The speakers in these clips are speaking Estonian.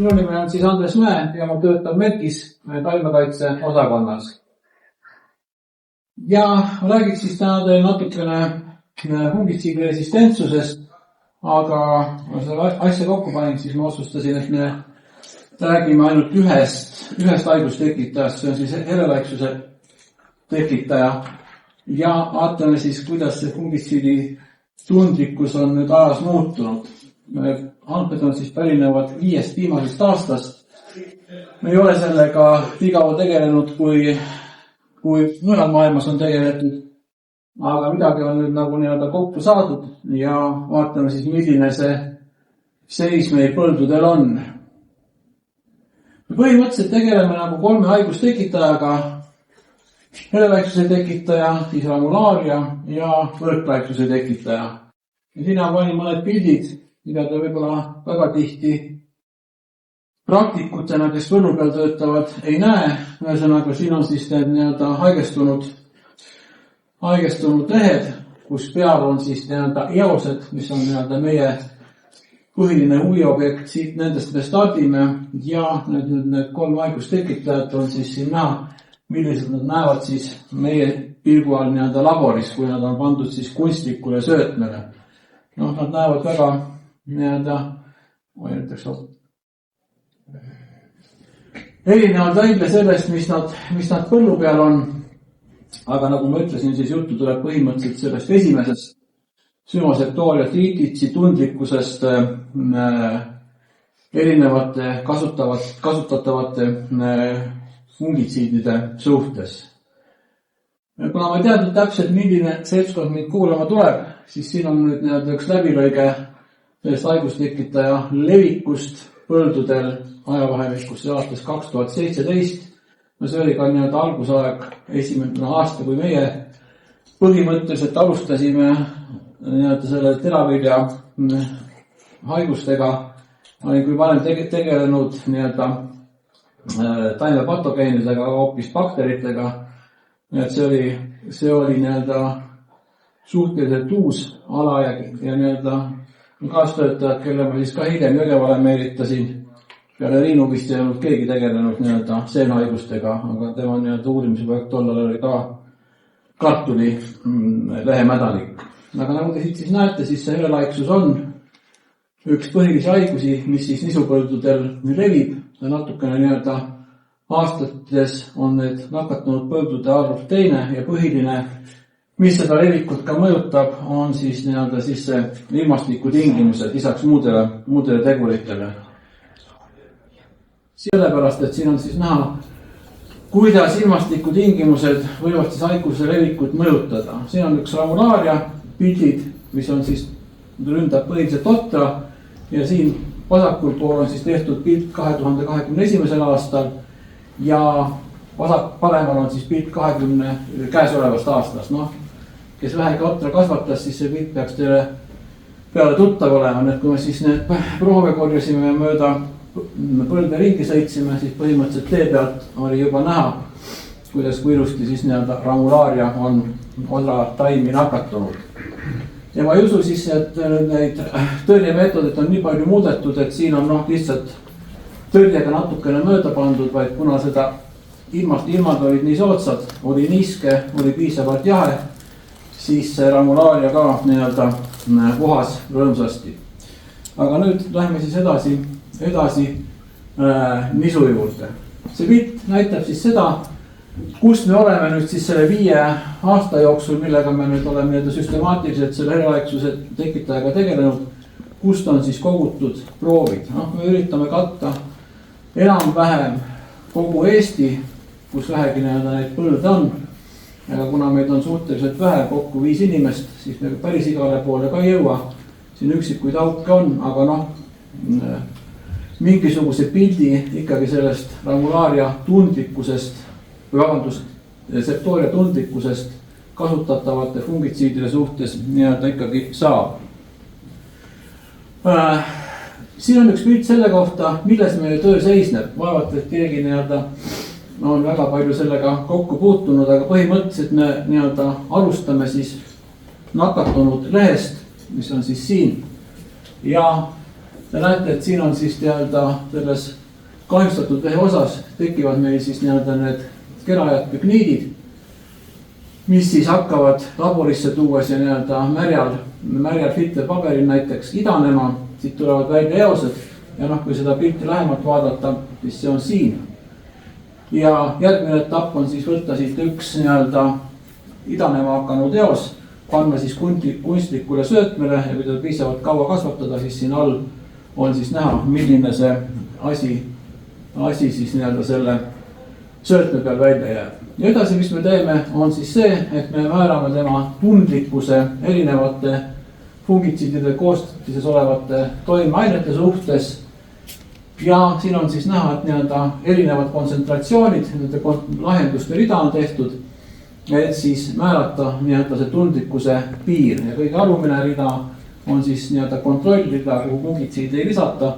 minu nimi on siis Andres Mäe ja ma töötan MET-is taimekaitse osakonnas. Ja ma räägiks siis täna teile natukene fungitsiidi resistentsusest, aga ma selle asja kokku panin, siis ma otsustasin, et me räägime ainult ühest haigustekitajast, see on siis helelaiksuse tekitaja. Ja vaatame siis, kuidas see fungitsiidi tundlikkus on nüüd ajas muutunud. Andmed on siis pärinevad 5 viimasest aastast. Me ei ole sellega nii kaua tegelenud, kui mujal maailmas on tegeletud. Aga midagi on nüüd nagu nii-öelda kokku saadud ja vaatame siis, milline see seis meil põldudel on. Me põhimõtteliselt tegeleme nagu 3 haigustekitajaga. Helelaiksuse tekitaja, siis ramulaaria ja võrklaiksuse tekitaja. Ja siin on panin mõned pildid, mida te võib-olla väga tihti praktikutena, kes põllu peal töötavad, ei näe. Ühesõnaga, siin on siis need nii-öelda haigestunud lehed, kus peal on siis nii-öelda eosed, mis on nii-öelda meie põhiline huviobjekt, siit nendest me stardime ja need 3 haigustekitajat on siis siin näha, millised nad näevad siis meie pilgu all nii-öelda laboris, kui nad on pandud kunstlikule söötmele. Nad näevad väga nii-öelda, erinevalt välja sellest, mis nad põllu peal on. Aga nagu ma ütlesin, siis juttu tuleb põhimõtteliselt sellest esimesest sünoseptooria triititsi tundlikkusest erinevate kasutatavate fungitsiidide suhtes. Kuna ma teadnud täpselt, milline seltskond mind kuulama tuleb, siis siin on nüüd nii-öelda üks läbilõige sellest haigustekitaja levikust põldudel ajavahemikus aastast 2017. See oli ka nii-öelda algusaeg, esimene aasta, kui meie põhimõtteliselt alustasime nii-öelda selle teravilja haigustega. Ma olin küll varem tegelenud nii-öelda taimepatogeenidega, hoopis bakteritega. See oli nii-öelda suhteliselt uus ala ja nii-öelda kaastöötajad, kelle ma siis ka hiljem Jõgevale meelitasin. Peale Riinu vist ei olnud keegi tegelenud nii-öelda seenhaigustega, aga tema nii-öelda uurimisprojekt tollal oli ka kartuli lehemädanik. Aga nagu te siis näete, siis see helelaiksus on üks põhilisi haigusi, mis siis nisupõldudel levib. Ja natukene nii-öelda aastates on need nakatunud põldude arv teine ja põhiline, mis seda levikut ka mõjutab, on siis nii-öelda siis see ilmastiku tingimused lisaks muudele teguritele. Sellepärast, et siin on siis näha, kuidas ilmastiku tingimused võivad siis haiguse levikut mõjutada. Siin on üks ramulaaria pildid, mis on siis ründab põhiliselt otra ja siin vasakul pool on siis tehtud pilt 2021. aastal ja paremal on siis pilt 20 käesolevast aastast. Kes vähegi otra kasvatas, siis see pilt peaks teile peale tuttav olema. Nüüd, kui me siis need proove korjasime mööda põlde ringi sõitsime, siis põhimõtteliselt tee pealt oli juba näha, kuidas kui ilusti siis nii-öelda ramulaaria on odra taimi nakatunud. Ja ma ei usu siis, et neid tõrjemeetodid on nii palju muudetud, et siin on lihtsalt tõrjega natukene mööda pandud, vaid kuna seda ilmad olid nii soodsad, oli niiske, oli piisavalt jahe, siis see ramulaaria ka nii-öelda puhas rõõmsasti. Aga nüüd läheme siis edasi nisu juurde. See pilt näitab siis seda, kus me oleme nüüd siis selle 5 aasta jooksul, millega me nüüd oleme nii-öelda süstemaatiliselt selle helelaiksuse tekitajaga tegelenud, kust on siis kogutud proovid. Me üritame katta enam-vähem kogu Eesti, kus vähegi nii-öelda neid põlde on. Aga kuna meid on suhteliselt vähe, kokku 5 inimest, siis me päris igale poole ka ei jõua. Siin üksikuid auke on, aga mingisuguse pildi ikkagi sellest ramulaaria tundlikkusest, septooria tundlikkusest kasutatavate fungitsiidide suhtes nii-öelda ikkagi saab. Siin on üks pilt selle kohta, milles meie töö seisneb. Vaevalt, et keegi nii-öelda on väga palju sellega kokku puutunud, aga põhimõtteliselt me nii-öelda alustame siis nakatunud lehest, mis on siis siin. Ja Te näete, et siin on siis selles kahjustatud vehe osas tekivad meil siis need kerajad pükniidid, mis siis hakkavad laborisse tuues ja märjal filterpaberil näiteks idanema, siit tulevad välja eosed ja kui seda pilti lähemalt vaadata, siis see on siin. Ja järgmine etapp on siis võtta siit üks idanema hakanud eos, panna siis kunstlikule söötmele ja kui teda piisavalt kaua kasvatada, siis siin all on siis näha, milline see asi siis selle söötme peal välja jääb. Ja edasi, mis me teeme, on siis see, et me määrame tema tundlikkuse erinevate fungitsiidide koostises olevate toimeainete suhtes. Ja siin on siis näha, et erinevad kontsentratsioonid, lahenduste rida on tehtud, et siis määrata see tundlikkuse piir ja kõige alumine rida on siis kontrollrida, kuhu fungitsiid ei lisata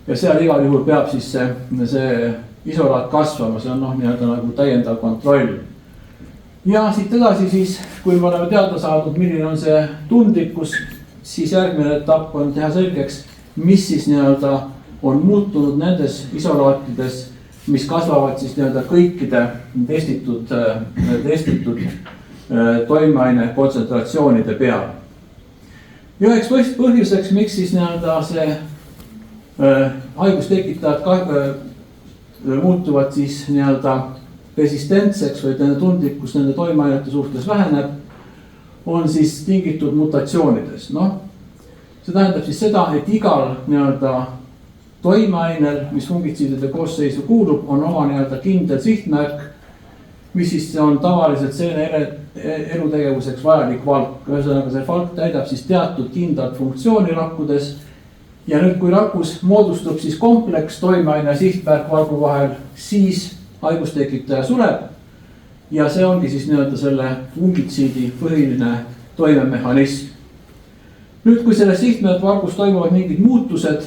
ja seal igal juhul peab siis see isolaat kasvama, see on nagu täiendav kontroll. Ja siit edasi siis, kui me oleme teada saadud, milline on see tundlikkus, siis järgmine etapp on teha selgeks, mis siis on muutunud nendes isolaatides, mis kasvavad siis kõikide testitud toimeaine kontsentratsioonide peal. Ja üheks põhjuseks, miks siis see haigustekitajad muutuvad siis resistentseks või tundlikkus nende toimeainete suhtes väheneb, on siis tingitud mutatsioonidest. See tähendab siis seda, et igal toimeainel, mis fungitsiidide koosseisu kuulub, on oma kindel sihtmärk, mis siis on tavaliselt seene elutegevuseks vajalik valk. Ühesõnaga see valk täidab siis teatud kindlat funktsiooni rakkudes. Ja nüüd, kui rakus moodustub siis kompleks toimeaine sihtmärk valgu vahel, siis haigustekitaja sureb. Ja see ongi siis selle fungitsiidi põhiline toimemehhanism. Nüüd, kui selle sihtmärk valgus toimuvad mingid muutused,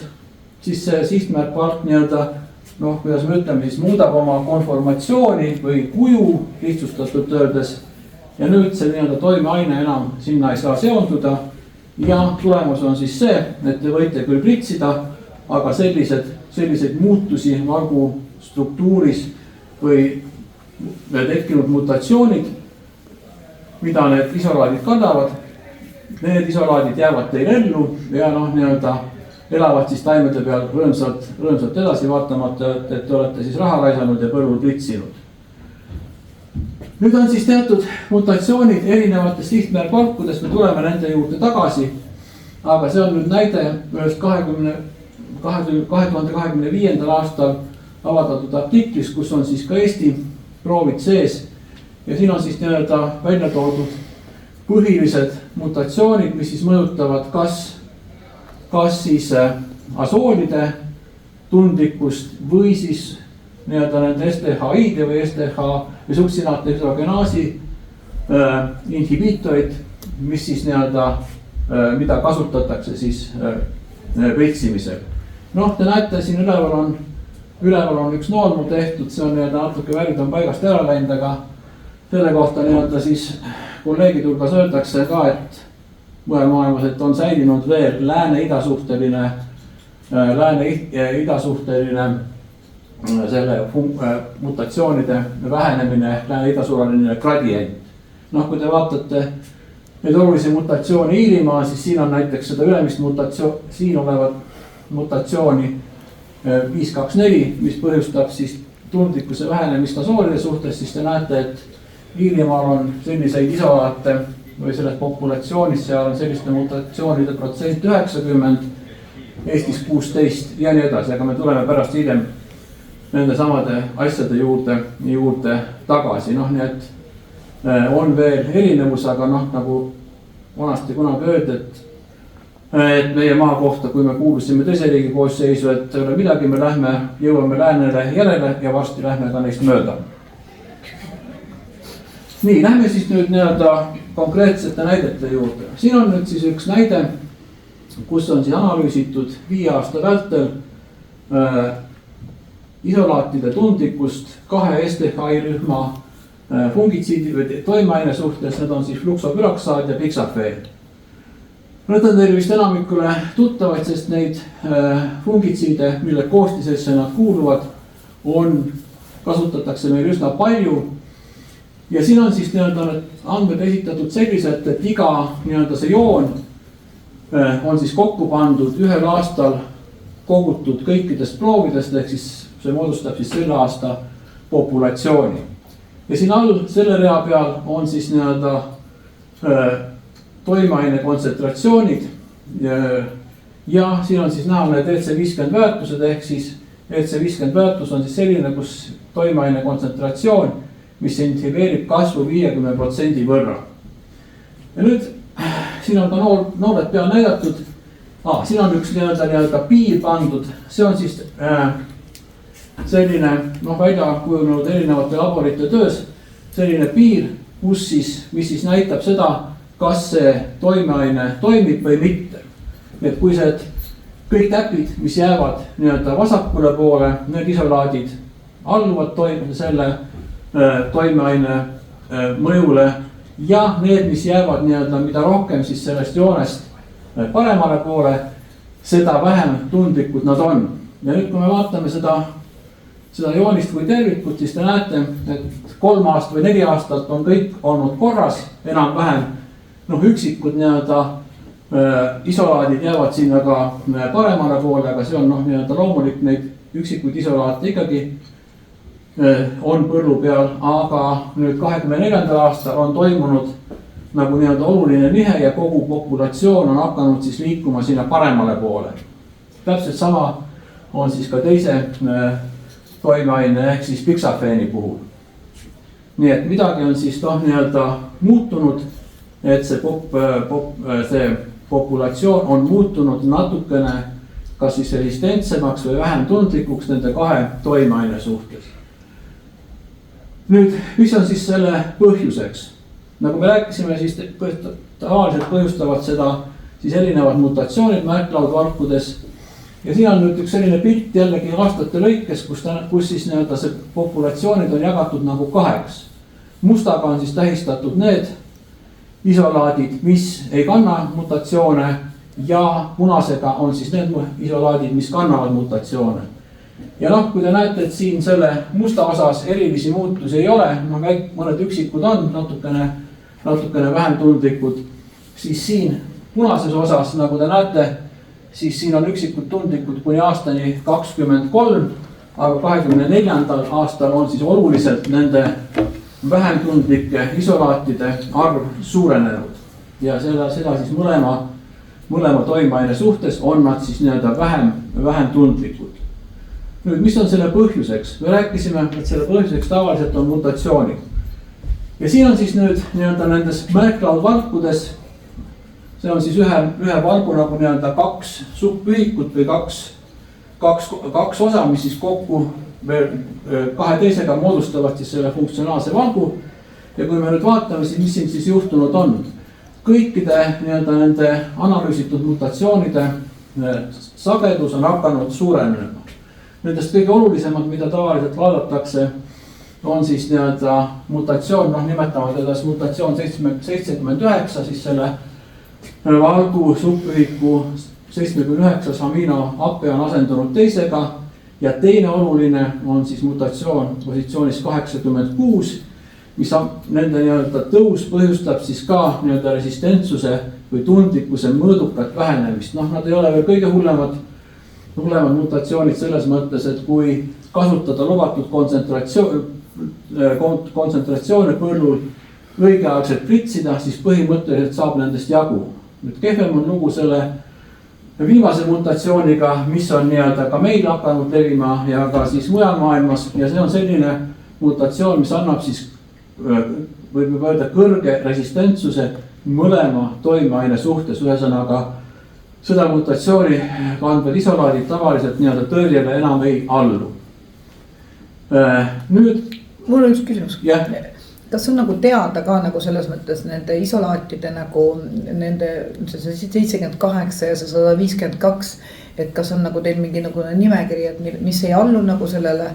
siis see sihtmärk valk kuidas me ütleme, siis muudab oma konformatsiooni või kuju lihtsustatult öeldes. Ja nüüd see toimeaine enam sinna ei saa seonduda. Ja tulemus on siis see, et te võite küll pritsida, aga selliseid muutusi valgu struktuuris või tekkinud mutatsioonid, mida need isolaadid kannavad, need isolaadid jäävad teil ellu ja elavad siis taimede peal rõõmsalt edasi, vaatamata, et te olete siis raha raisanud ja põllul pritsinud. Nüüd on siis teatud mutatsioonid erinevatest sihtmärkvalkudest, me tuleme nende juurde tagasi, aga see on nüüd näide ühest 2025. aastal avaldatud artiklis, kus on siis ka Eesti proovid sees ja siin on siis välja toodud põhilised mutatsioonid, mis siis mõjutavad kas siis asoolide tundlikkust või siis nende STHI-de või STH või succinaate hüdrogenaasi inhibiitorid, mis siis mida kasutatakse siis pritsimisel. Te näete, siin üleval on üks noolmu tehtud, see on natuke värid on paigast ära läinud, aga selle kohta siis kolleegid hulgas öeldakse ka, et mujal maailmas, et on säilinud veel lääne-idasuhteline selle mutatsioonide vähenemine, lääne-idasuuraline gradient. Kui te vaatate neid olulisi mutatsioone Iirimaa, siis siin on näiteks seda ülemist siin olevat mutatsiooni 524, mis põhjustab siis tundlikkuse vähenemist asoolide suhtes, siis te näete, et Iirimaal on selliseid isolaate või selles populatsioonis, seal on selliste mutatsioonide protsent 90, Eestis 16 ja nii edasi, aga me tuleme pärast hiljem nende samade asjade juurde tagasi. Nii et on veel erinevus, aga nagu vanasti kunagi öeldi, et meie maa kohta, kui me kuulusime teise riigi koosseisu, et ei ole midagi, me jõuame läänele järele ja varsti lähme ka neist mööda. Nii, lähme siis nüüd konkreetsete näidete juurde. Siin on nüüd siis üks näide, kus on siis analüüsitud 5 aasta vältel isolaatide tundlikkust 2 STHI rühma fungitsiidi või toimeaine suhtes, need on siis fluksopyroksaad ja piksafeel. Need on teil vist enamikule tuttavaid, sest neid fungitsiide, mille koostisesse nad kuuluvad, kasutatakse meil üsna palju. Ja siin on siis need andmed esitatud selliselt, et iga see joon on siis kokku pandud ühel aastal kogutud kõikidest proovidest, ehk siis see moodustab siis selle aasta populatsiooni. Ja siin all selle rea peal on siis toimeaine kontsentratsioonid ja siin on siis näha need EC50 väärtused, ehk siis EC50 väärtus on siis selline, kus toimeaine kontsentratsioon, mis inhibeerib kasvu 50% võrra. Ja nüüd siin on ka noored peal näidatud. Siin on üks piir pandud, see on siis selline välja kujunenud erinevate laborite töös, selline piir, mis siis näitab seda, kas see toimeaine toimib või mitte. Et kui see kõik täpid, mis jäävad vasakule poole, need isolaadid alluvad selle toimeaine mõjule ja need, mis jäävad mida rohkem siis sellest joonest paremale poole, seda vähem tundlikud nad on. Ja nüüd, kui me vaatame seda joonist kui tervikut, siis te näete, et 3 aastat või 4 aastat on kõik olnud korras, enam-vähem üksikud isolaadid jäävad sinna ka paremale poole, aga see on loomulik, neid üksikuid isolaate ikkagi on põllu peal, aga nüüd 24. aastal on toimunud nagu oluline nihe ja kogu populatsioon on hakanud siis liikuma sinna paremale poole. Täpselt sama on siis ka teise toimeaine ehk siis piksafeeni puhul. Nii et midagi on siis muutunud, et see populatsioon on muutunud natukene kas siis resistentsemaks või vähem tundlikuks nende 2 toimeaine suhtes. Nüüd, mis on siis selle põhjuseks? Nagu me rääkisime, siis tavaliselt põhjustavad seda siis erinevad mutatsioonid märklaudvalkudes. Ja siin on nüüd üks selline pilt jällegi aastate lõikes, kus siis see populatsioonid on jagatud nagu 2. Mustaga on siis tähistatud need isolaadid, mis ei kanna mutatsioone ja punasega on siis need isolaadid, mis kannavad mutatsioone. Ja kui te näete, et siin selle musta osas erilisi muutusi ei ole, mõned üksikud on natukene vähem tundlikud, siis siin punases osas, nagu te näete, siis siin on üksikud tundlikud kuni aastani 23, aga 24. aastal on siis oluliselt nende vähem tundlike isolaatide arv suurenenud. Ja seda siis mõlema toimeaine suhtes on nad siis vähem tundlikud. Nüüd, mis on selle põhjuseks? Me rääkisime, et selle põhjuseks tavaliselt on mutatsioonid. Ja siin on siis nüüd nendes märklaudvalkudes, see on siis ühe valgu nagu 2 subühikut või 2 osa, mis siis kokku veel 2 teisega moodustavad siis selle funktsionaalse valgu. Ja kui me nüüd vaatame, siis mis siin siis juhtunud on? Kõikide nende analüüsitud mutatsioonide sagedus on hakanud suurenema. Nendest kõige olulisemad, mida tavaliselt vaadatakse, on siis mutatsioon, nimetame teda mutatsioon 79, siis selle valgu subühiku 79 aminohappe on asendunud teisega ja teine oluline on siis mutatsioon positsioonis 86, mis nende tõus põhjustab siis ka resistentsuse või tundlikkuse mõõdukat vähenemist. Nad ei ole veel kõige hullemad mutatsioonid selles mõttes, et kui kasutada lubatud kontsentratsioone põllul õigeaegselt pritsida, siis põhimõtteliselt saab nendest jagu. Nüüd kehvem on lugu selle viimase mutatsiooniga, mis on ka meil hakanud levima ja ka siis mujal maailmas ja see on selline mutatsioon, mis annab siis võib öelda kõrge resistentsuse mõlema toimeaine suhtes, ühesõnaga seda mutatsiooni kandvad isolaadid tavaliselt tõrjele enam ei allu. Nüüd. Mul on üks küsimus. Yeah. Kas on nagu teada ka nagu selles mõttes nende isolaatide nagu nende 78 ja 152, et kas on nagu teil mingi nagu nimekiri, et mis ei allu nagu sellele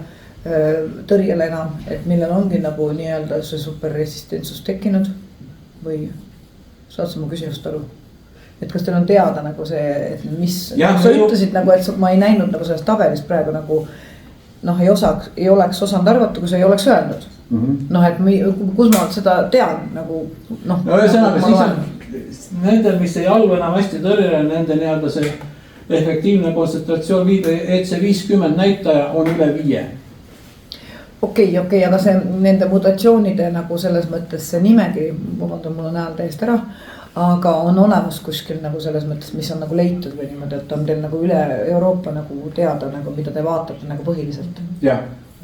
tõrjele enam, et millel ongi nagu see superresistentsus tekkinud või saad sa mu küsimusest aru? et kas teil on teada nagu see, et mis, sa ütlesid nagu, et ma ei näinud nagu sellest tabelist praegu nagu noh, ei oleks osanud arvata, kui sa ei oleks öelnud. Noh, et kus ma seda tean nagu noh. No ühesõnaga siis on nendel, mis ei allu enam hästi tõrjele, nende nii-öelda see efektiivne kontsentratsioon viide EC50 näitaja on üle 5. Okei, aga see nende mutatsioonide nagu selles mõttes see nimekiri, vabandab, mul on hääl täiesti ära, aga on olemas kuskil nagu selles mõttes, mis on nagu leitud või niimoodi, et on teil nagu üle Euroopa nagu teada nagu, mida te vaatate nagu põhiliselt? Jah.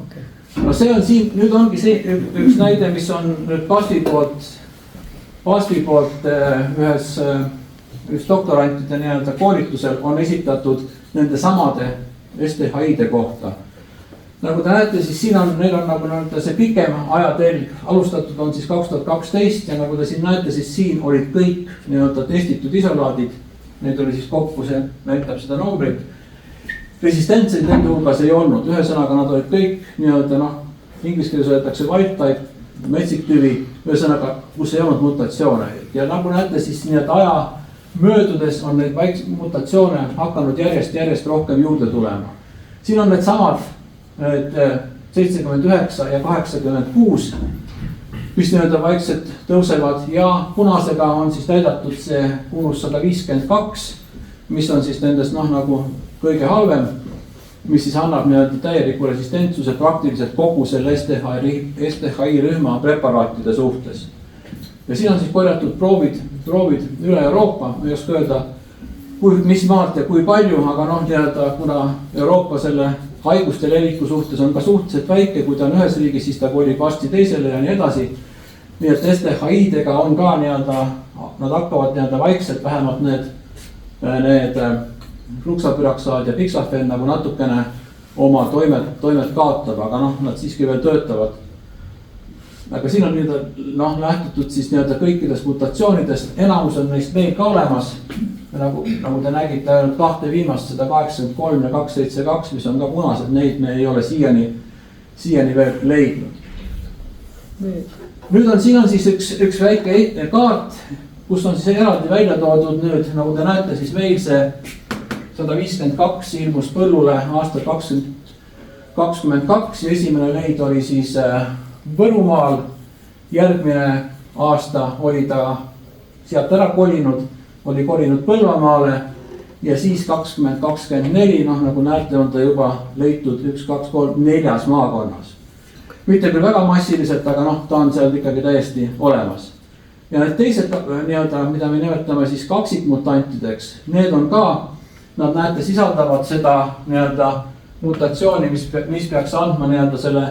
Okay. No see on siin, nüüd ongi see üks näide, mis on nüüd Pasvi poolt ühes doktorantide nii-öelda koolitusel on esitatud nende samade STHI-de kohta. Nagu te näete, siis siin on, neil on nagu see pikem ajatelg, alustatud on siis 2012 ja nagu te siin näete, siis siin olid kõik nii-öelda testitud isolaadid. Need oli siis kokku, see näitab seda numbrit. Resistentseid nende hulgas ei olnud, ühesõnaga nad olid kõik nii-öelda inglise keeles öeldakse wild type, metsik tüvi, ühesõnaga, kus ei olnud mutatsioone. Ja nagu näete, siis nii-öelda aja möödudes on neid mutatsioone hakanud järjest rohkem juurde tulema. Siin on need samad 79 ja 86, mis nii-öelda vaikselt tõusevad ja punasega on siis näidatud see kuulus 152, mis on siis nendest nagu kõige halvem, mis siis annab nii-öelda täieliku resistentsuse praktiliselt kogu selle STHI rühma preparaatide suhtes. Ja siin on siis korjatud proovid üle Euroopa, ei oska öelda, mis maalt ja kui palju, aga nii-öelda kuna Euroopa selle haiguste leviku suhtes on ka suhteliselt väike, kui ta on ühes riigis, siis ta kolib varsti teisele ja nii edasi. Nii et STHI-dega on ka nii-öelda, nad hakkavad nii-öelda vaikselt vähemalt need fluksapyraksaad ja pixafen nagu natukene oma toimet kaotab, aga nad siiski veel töötavad. Aga siin on nii-öelda lähtutud siis nii-öelda kõikidest mutatsioonidest, enamus on neist meil ka olemas. Nagu te nägite ainult kahte viimast, 183 ja 272, mis on ka punased, neid me ei ole siiani veel leidnud. Nüüd siin on siis üks väike kaart, kus on siis eraldi välja toodud nüüd, nagu te näete, siis meil see 152 ilmus põllule aastal 2022 ja esimene leid oli siis Võrumaal. Järgmine aasta oli ta sealt ära kolinud Põlvamaale ja siis 2024, nagu näete, on ta juba leitud 1, 2, 3, 4 maakonnas. Mitte küll väga massiliselt, aga ta on seal ikkagi täiesti olemas. Ja need teised, nii-öelda, mida me nimetame siis kaksikmutantideks, need on ka, nad näete, sisaldavad seda nii-öelda mutatsiooni, mis peaks andma nii-öelda selle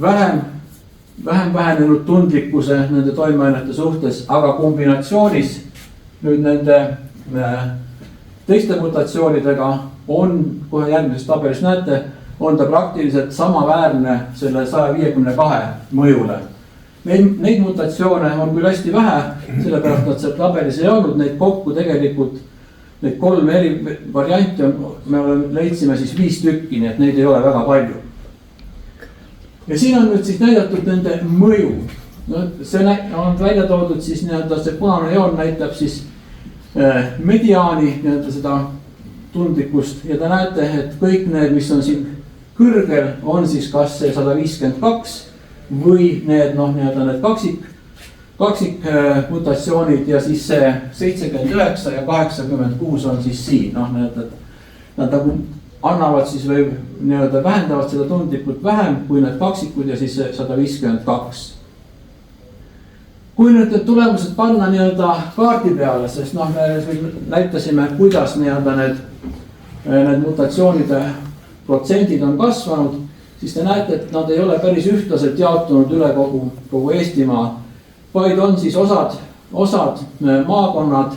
vähem vähenenud tundlikkuse nende toimeainete suhtes, aga kombinatsioonis nüüd nende teiste mutatsioonidega on, kohe järgmises tabelis näete, on ta praktiliselt samaväärne selle 152 mõjule. Neid mutatsioone on küll hästi vähe, sellepärast nad seal tabelis ei olnud, neid kokku tegelikult, neid 3 eri varianti me leidsime siis 5 tükki, nii et neid ei ole väga palju. Ja siin on nüüd siis näidatud nende mõju. See on välja toodud siis nii-öelda see punane joon näitab siis mediaani nii-öelda seda tundlikkust ja te näete, et kõik need, mis on siin kõrgel, on siis kas see 152 või need nii-öelda need kaksik mutatsioonid ja siis see 79 ja 86 on siis siin, nad nagu annavad siis või nii-öelda vähendavad seda tundlikult vähem kui need kaksikud ja siis 152. Kui nüüd need tulemused panna nii-öelda kaardi peale, sest me näitasime, kuidas nii-öelda need mutatsioonide protsendid on kasvanud, siis te näete, et nad ei ole päris ühtlaselt jaotunud üle kogu Eestimaa, vaid on siis osad maakonnad,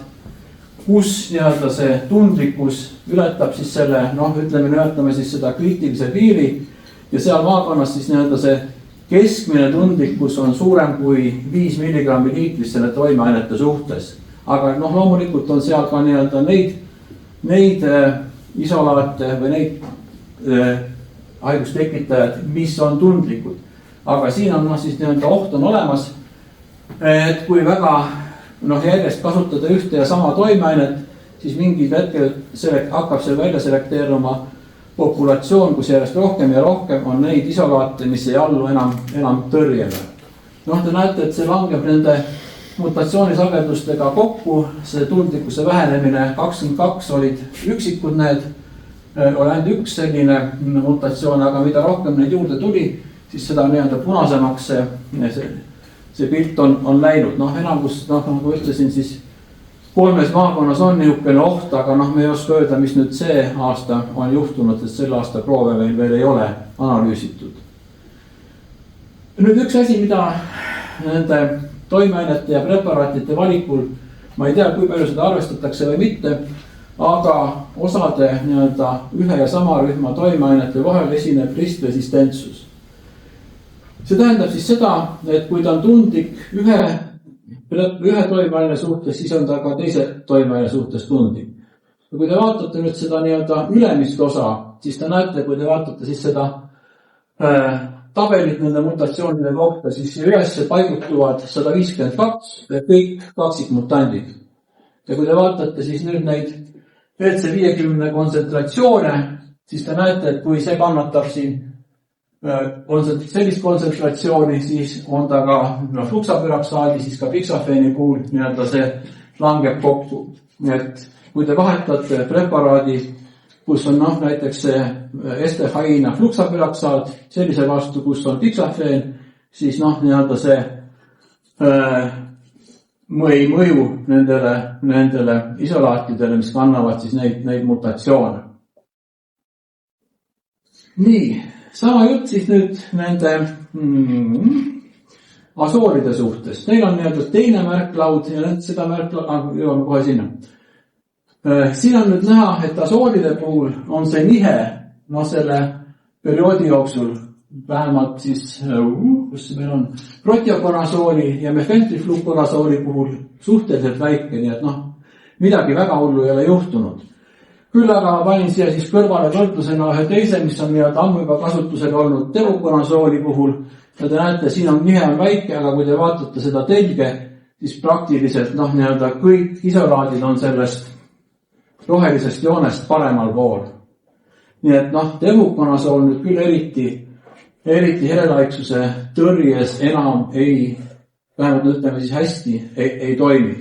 kus nii-öelda see tundlikkus ületab siis selle, nimetame siis seda kriitilise piiri ja seal maakonnas siis nii-öelda see keskmine tundlikkus on suurem kui 5 milligrammi liitris selle toimeainete suhtes. Aga loomulikult on seal ka nii-öelda neid isolaate või neid haigustekitajad, mis on tundlikud. Aga siin on siis nii-öelda oht on olemas, et kui väga järjest kasutada ühte ja sama toimeainet, siis mingil hetkel hakkab see välja selekteeruma populatsioon, kus järjest rohkem ja rohkem on neid isolaate, mis ei allu enam tõrjele. Te näete, et see langeb nende mutatsioonisagedustega kokku, see tundlikkuse vähenemine 22 olid üksikud need, oli ainult üks selline mutatsioon, aga mida rohkem neid juurde tuli, siis seda nii-öelda punasemaks see pilt on läinud. Enamus, nagu ütlesin, siis 3 maakonnas on niisugune oht, aga me ei oska öelda, mis nüüd see aasta on juhtunud, sest selle aasta proove veel ei ole analüüsitud. Nüüd üks asi, mida nende toimeainete ja preparaatide valikul, ma ei tea, kui palju seda arvestatakse või mitte, aga osade nii-öelda ühe ja sama rühma toimeainete vahel esineb ristresistentsus. See tähendab siis seda, et kui ta on tundlik ühe toimeaine suhtes, siis on ta ka teise toimeaine suhtes tundlik. Ja kui te vaatate nüüd seda nii-öelda ülemist osa, siis te näete, kui te vaatate siis seda tabelit nende mutatsioonide kohta, siis ülesse paigutuvad 152 kõik kaksikmutandid. Ja kui te vaatate siis nüüd neid EC50 kontsentratsioone, siis te näete, et kui see kannatab siin sellist kontsentratsiooni, siis on ta ka fluksapüroksaadi, siis ka piksafeeni puhul nii-öelda see langeb kokku. Et kui te vahetate preparaadi, kus on näiteks see estefaiina fluksapüroksaad, sellise vastu, kus on piksafeen, siis nii-öelda see ei mõju nendele isolaatidele, mis kannavad siis neid mutatsioone. Nii. Sama jutt siis nüüd nende asoolide suhtes. Neil on nii-öelda teine märklaud ja seda märklaud, jõuame kohe sinna. Siin on nüüd näha, et asoolide puhul on see nihe, selle perioodi jooksul vähemalt siis, kus see meil on, protiokonasooli ja mefentriflukonasooli puhul suhteliselt väike, nii et midagi väga hullu ei ole juhtunud. Küll aga panin siia siis kõrvale võrdlusena ühe teise, mis on nii-öelda ammu juba kasutusel olnud tevukonasooli puhul. Ja te näete, siin on nihe on väike, aga kui te vaatate seda telge, siis praktiliselt nii-öelda kõik isolaadid on sellest rohelisest joonest paremal pool. Nii et tevukonasool nüüd küll eriti helelaiksuse tõrjes enam vähemalt ütleme siis hästi, ei toimi.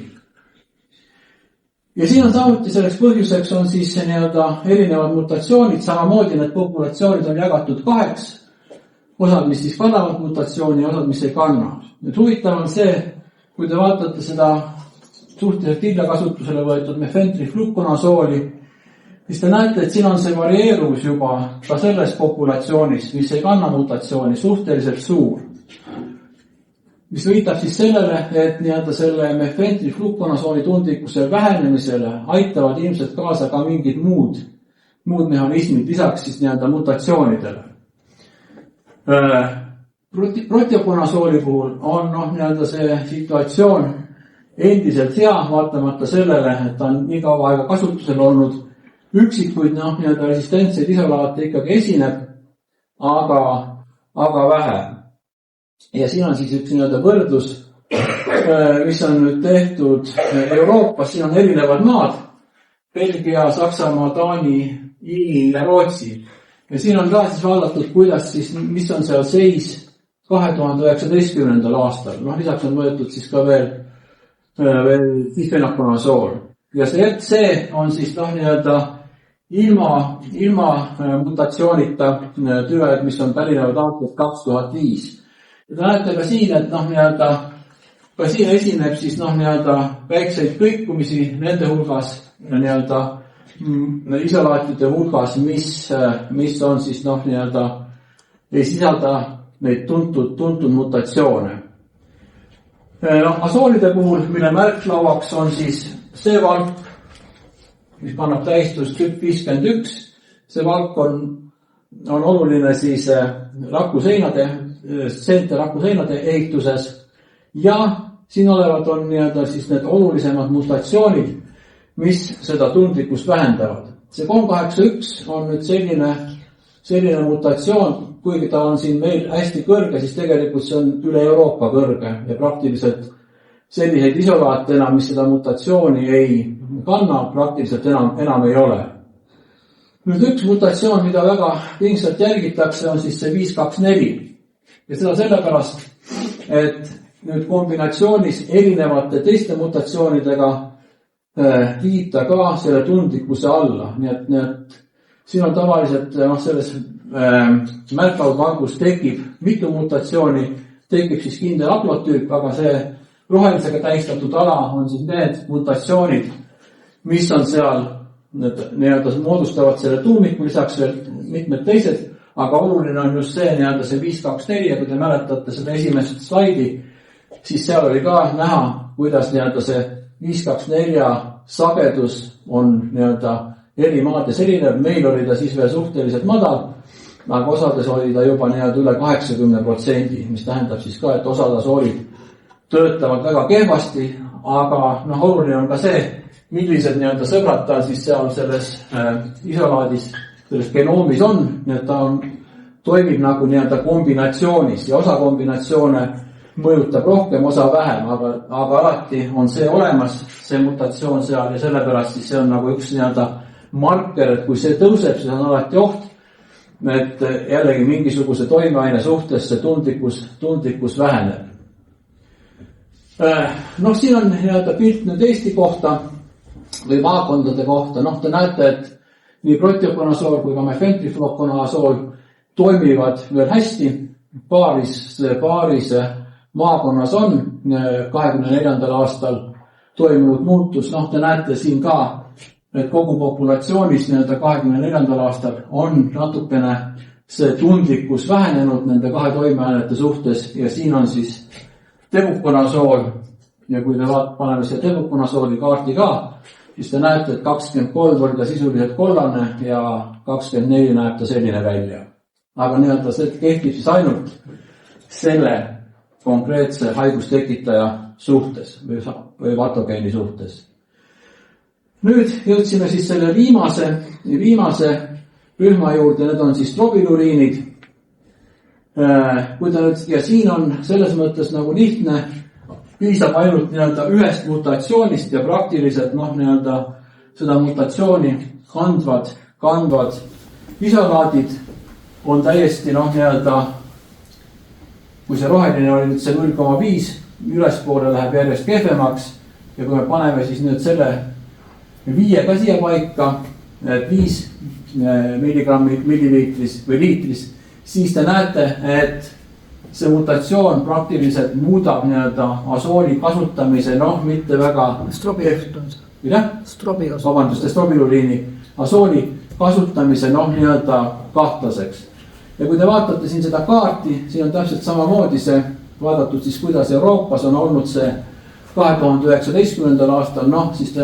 Ja siin on samuti selleks põhjuseks on siis nii-öelda erinevad mutatsioonid, samamoodi need populatsioonid on jagatud 2, osad, mis siis kannavad mutatsiooni ja osad, mis ei kanna. Nüüd huvitav on see, kui te vaatate seda suhteliselt hilja kasutusele võetud mefentriflukonasooli, siis te näete, et siin on see varieeruvus juba ka selles populatsioonis, mis ei kanna mutatsiooni, suhteliselt suur. Mis viitab siis sellele, et nii-öelda selle mefentriflukonasooli tundlikkuse vähenemisele aitavad ilmselt kaasa ka mingid muud mehhanismid, lisaks siis nii-öelda mutatsioonidele. Protiokonasooli puhul on nii-öelda see situatsioon endiselt hea, vaatamata sellele, et ta on nii kaua aega kasutusel olnud. Üksikuid nii-öelda resistentseid isolaate ikkagi esineb, aga vähe. Ja siin on siis üks nii-öelda võrdlus, mis on nüüd tehtud Euroopas, siin on erinevad maad, Belgia, Saksamaa, Taani, Iiri ja Rootsi. Ja siin on ka siis vaadatud, kuidas siis, mis on seal seis 2019. aastal. Lisaks on võetud siis ka veel difenakonasool. Ja see on siis nii-öelda ilma mutatsioonita tüved, mis on pärinevad aastast 2005. Ja te näete ka siin, et ka siin esineb siis väikseid kõikumisi nende hulgas isolaatide hulgas, mis on siis ei sisalda neid tuntud mutatsioone. Asoolide puhul, mille märklauaks on siis see valk, mis kannab tähistust tüpp 51, see valk on oluline siis seente rakuseinade ehituses ja siin olevad on siis need olulisemad mutatsioonid, mis seda tundlikkust vähendavad. See 381 on nüüd selline mutatsioon, kuigi ta on siin meil hästi kõrge, siis tegelikult see on üle Euroopa kõrge ja praktiliselt selliseid isolaate enam, mis seda mutatsiooni ei kanna, praktiliselt enam ei ole. Nüüd üks mutatsioon, mida väga pingsalt jälgitakse, on siis see 524. Ja seda sellepärast, et nüüd kombinatsioonis erinevate teiste mutatsioonidega viib ta ka selle tundlikkuse alla. Nii et siin on tavaliselt selles märkavusvangus tekib mitu mutatsiooni, tekib siis kindel haplotüüp, aga see rohelisega tähistatud ala on siis need mutatsioonid, mis on seal, need moodustavad selle tuumiku, lisaks veel mitmed teised, aga oluline on just see see 524 ja kui te mäletate seda esimest slaidi, siis seal oli ka näha, kuidas see 524 sagedus on eri maades erinev, meil oli ta siis veel suhteliselt madal, aga osades oli ta juba üle 80%, mis tähendab siis ka, et osad asoolid töötavad väga kehvasti, aga oluline on ka see, millised sõbrad ta siis seal selles isolaadis, selles genoomis on, nii et ta toimib nagu kombinatsioonis ja osa kombinatsioone mõjutab rohkem, osa vähem, aga alati on see olemas, see mutatsioon seal ja sellepärast siis see on nagu üks marker, et kui see tõuseb, siis on alati oht, et jällegi mingisuguse toimeaine suhtes see tundlikkus väheneb. Siin on pilt nüüd Eesti kohta või maakondade kohta. Te näete, et nii proteokonasool kui ka mefentriflokonasool toimivad veel hästi. Paaris maakonnas on 24. aastal toimunud muutus. Te näete siin ka, et kogu populatsioonis 24. aastal on natukene see tundlikkus vähenenud nende kahe toimeainete suhtes ja siin on siis tebukonasool ja kui te paneme siia tebukonasooli kaarti ka, siis te näete, et 23 oli ta sisuliselt kollane ja 24 näeb ta selline välja. Aga see kehtib siis ainult selle konkreetse haigustekitaja suhtes või patogeeni suhtes. Nüüd jõudsime siis selle viimase rühma juurde, need on siis trobiluliinid. Ja siin on selles mõttes nagu lihtne, piisab ainult ühest mutatsioonist ja praktiliselt seda mutatsiooni kandvad isolaadid on täiesti kui see roheline oli nüüd see 0,5, ülespoole läheb järjest kehvemaks ja kui me paneme siis nüüd selle 5 ka siia paika, 5 milligrammi milliliitris või liitris, siis te näete, et see mutatsioon praktiliselt muudab asooli kasutamise, mitte väga strobiluliini asooli kasutamise kahtlaseks. Ja kui te vaatate siin seda kaarti, siin on täpselt samamoodi see vaadatud siis, kuidas Euroopas on olnud see 2019. aastal, siis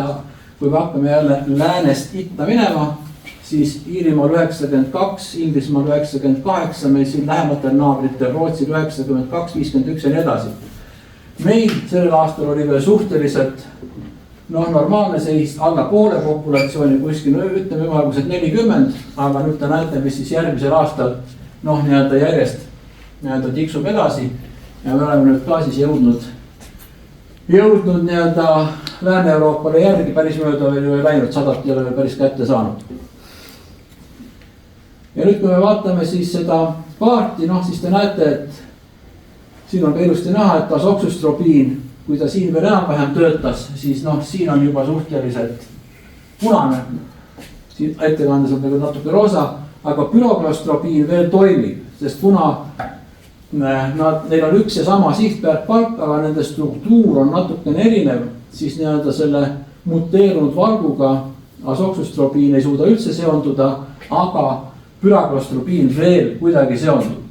kui me hakkame jälle läänest itta minema, siis Iirimaal 92, Inglismaal 98, meil siin lähematel naabritel Rootsil 92, 51 ja nii edasi. Meil sellel aastal oli veel suhteliselt normaalne seis, alla poole populatsiooni kuskil, ütleme ümmarguselt 40, aga nüüd te näete, mis siis järgmisel aastal järjest tiksub edasi ja me oleme nüüd ka siis jõudnud Lääne-Euroopale järgi, päris mööda veel ju ei läinud, 100 ei ole veel päris kätte saanud. Ja nüüd, kui me vaatame siis seda kaarti, siis te näete, et siin on ka ilusti näha, et asoksüstrobiin, kui ta siin veel enam-vähem töötas, siis siin on juba suhteliselt punane. Siin ettekandes on natuke roosa, aga püroklastrobiin veel toimib, sest kuna neil on üks ja sama sihtväärtpalk, aga nende struktuur on natukene erinev, siis selle muteerunud varguga asoksüstrobiin ei suuda üldse seonduda, aga püroklastrobiin veel kuidagi seondub.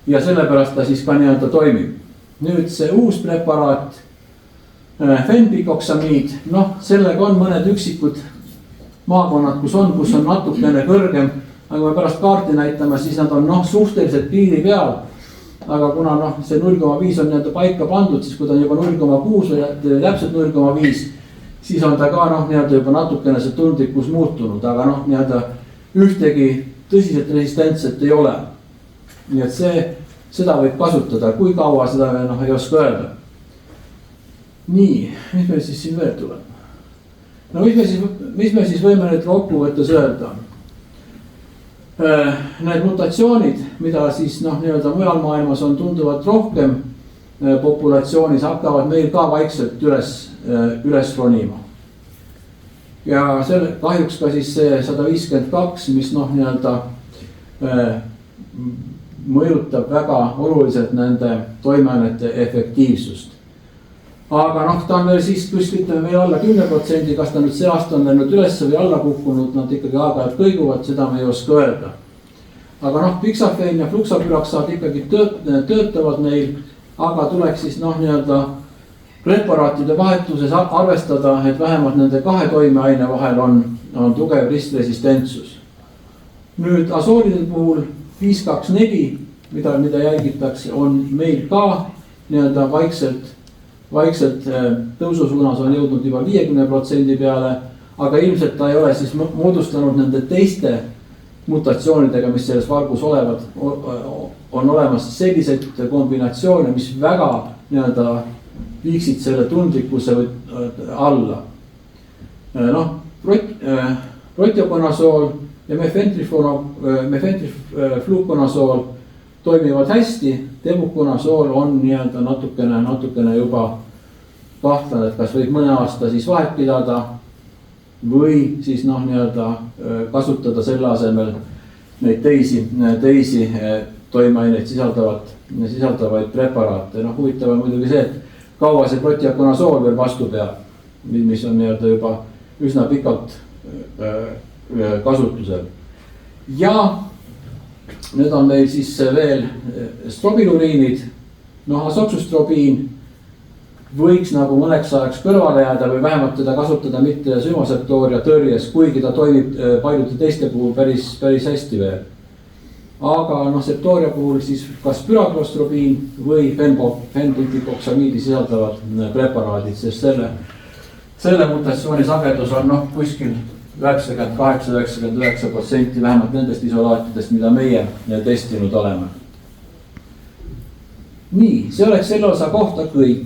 Ja sellepärast ta siis ka toimib. Nüüd see uus preparaat, fenbikoksamiid, sellega on mõned üksikud maakonnad, kus on natukene kõrgem, aga me pärast kaarti näitame, siis nad on suhteliselt piiri peal. Aga kuna see 0,5 on paika pandud, siis kui ta on juba 0,6 või täpselt 0,5, siis on ta ka juba natukene see tundlikkus muutunud, aga ühtegi tõsiselt resistentset ei ole. Nii et seda võib kasutada, kui kaua seda ei oska öelda. nii, mis meil siis siin veel tuleb? No mis me siis võime nüüd kokkuvõttes öelda? Need mutatsioonid, mida siis nii-öelda mujal maailmas on tunduvalt rohkem populatsioonis, hakkavad meil ka vaikselt üles ronima. Ja selle kahjuks ka siis see 152, mis nii-öelda mõjutab väga oluliselt nende toimeainete efektiivsust. Aga ta on veel siis kuskilt meil alla 10%, kas ta nüüd see aasta on läinud üles või alla kukkunud, nad ikkagi aeg-ajalt kõiguvad, seda me ei oska öelda. Aga piksafeen ja fluksapüroksaad ikkagi töötavad neil, aga tuleks siis nii-öelda preparaatide vahetuses arvestada, et vähemalt nende kahe toimeaine vahel on tugev ristresistentsus. Nüüd asoolide puhul 524, mida jälgitakse, on meil ka nii-öelda vaikselt tõususuunas on jõudnud juba 50% peale, aga ilmselt ta ei ole siis moodustanud nende teiste mutatsioonidega, mis selles valgus olevad, on olemas selliseid kombinatsioone, mis väga nii-öelda viiksid selle tundlikkuse alla. Protiokonasool ja mefentrifluukonasool toimivad hästi, tebukonasool on nii-öelda natukene juba kahtlane, et kas võib mõne aasta siis vahet pidada või siis nii-öelda kasutada selle asemel neid teisi toimeaineid sisaldavaid preparaate. Huvitav on muidugi see, et kaua see protiokonasool veel vastu peab, mis on nii-öelda juba üsna pikalt kasutusel. Ja nüüd on meil siis veel strobiluriinid, asoksüstrobiin võiks nagu mõneks ajaks kõrvale jääda või vähemalt teda kasutada mitte sümaseptooria tõrjes, kuigi ta toimib paljude teiste puhul päris hästi veel. Aga septooria puhul siis kas püraklostrobiin või fenbutypoksamiidi sisaldavad preparaadid, sest selle mutatsiooni sagedus on kuskil 98-99% vähemalt nendest isolaatidest, mida meie testinud oleme. Nii, see oleks selle osa kohta kõik.